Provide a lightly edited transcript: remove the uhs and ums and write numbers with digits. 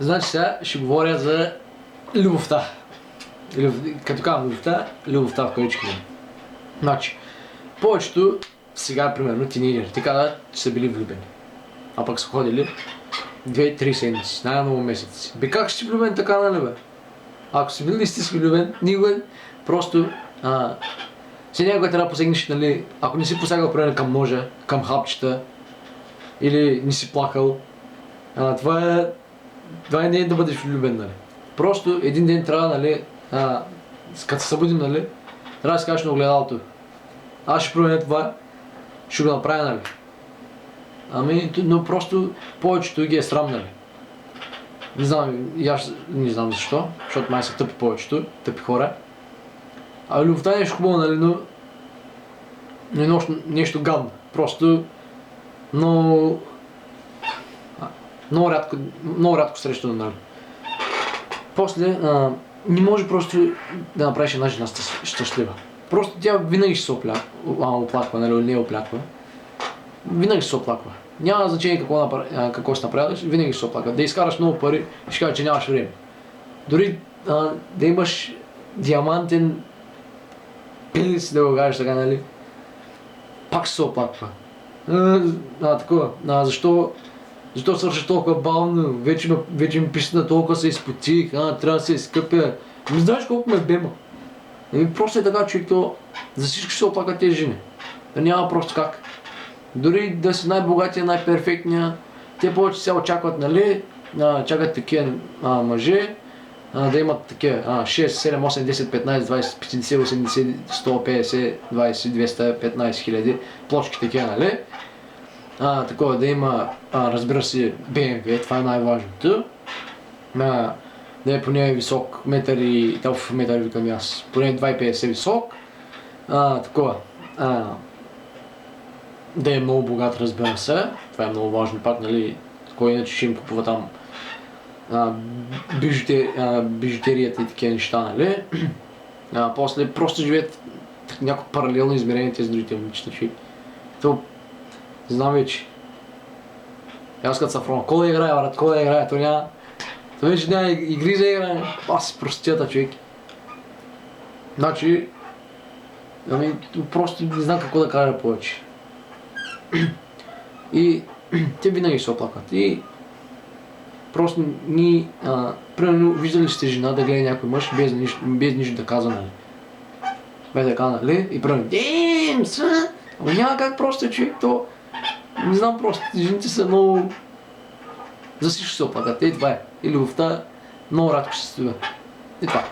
Значи сега ще говоря за любовта. Като казвам любовта в кавички. Значи, повечето сега, примерно, тинейджери, те казват, че са били влюбени. А пък са ходили 2-3 седмици, най-много месеци. Бе, как ще си влюбен така, нали бе? Ако си бил истински влюбен, никога просто... Сега някога трябва да посегнеш, нали, ако не си посягал примерно към ножа, към хапчета, или не си плакал, това не е да бъдеш влюбен, нали. Просто един ден трябва, нали, като се събудим, нали, трябва да си кажеш на огледалото. Аз ще променя това, ще го направя, нали. Но просто повечето ги е срам, нали. Не знам, и аз не знам защо, защото май са тъпи повечето, тъпи хора. А любовта е нещо хубаво, нали, но не е нещо гадно. Просто много рядко срещано, нали. После не може просто да направиш една жена щастлива. Просто тя винаги ще се оплаква, нали, не оплаква. Винаги ще се оплаква. Няма значение какво ще направиш, винаги ще се оплаква. Да изкараш много пари, ще кажа, че нямаш време. Дори да имаш диамантен пенис, да го кажеш така, нали, пак ще се оплаква. Такова, защо свършиш толкова бавно, вече ми пише на толкова се изпотих, трябва да се изкъпя. Не знаеш колко ме бема. Просто е така, човек, за всички ще се оплакат тези жени. Няма просто как. Дори да си най-богатия, най-перфектния, те повече се очакват, нали, чакат такива мъже, да имат такива 6, 7, 8, 10, 15, 20, 50, 80, 150, 20, 215 хиляди плочки такива, нали. Такова да има, разбира се, BMW, това е най-важното. Да е поне висок, метър викам аз, поне 2,50 висок. Такова. Да е много богат, разбира се. Това е много важно пак, нали, кой иначе ще им купува там бижутерията и такива неща, нали. После просто живеят някакво паралелно измерение тези другите момичета, човек. Не знам вече. Аз като Сафрон, кой да играе, брат, кой да играе, то вече няма игри за играе. Аз простията, човек. Значи, просто не знам какво да кажа повече. И те винаги се оплакват. И просто ние, примерно, виждали сте жена да гледа някой мъж без нищо да казва, нали. Без да казва, нали, и примерно, няма как просто, човек, не знам, просто жените са много... За всичко се оплакат, това е. И любовта много рядко ще се стои. И това.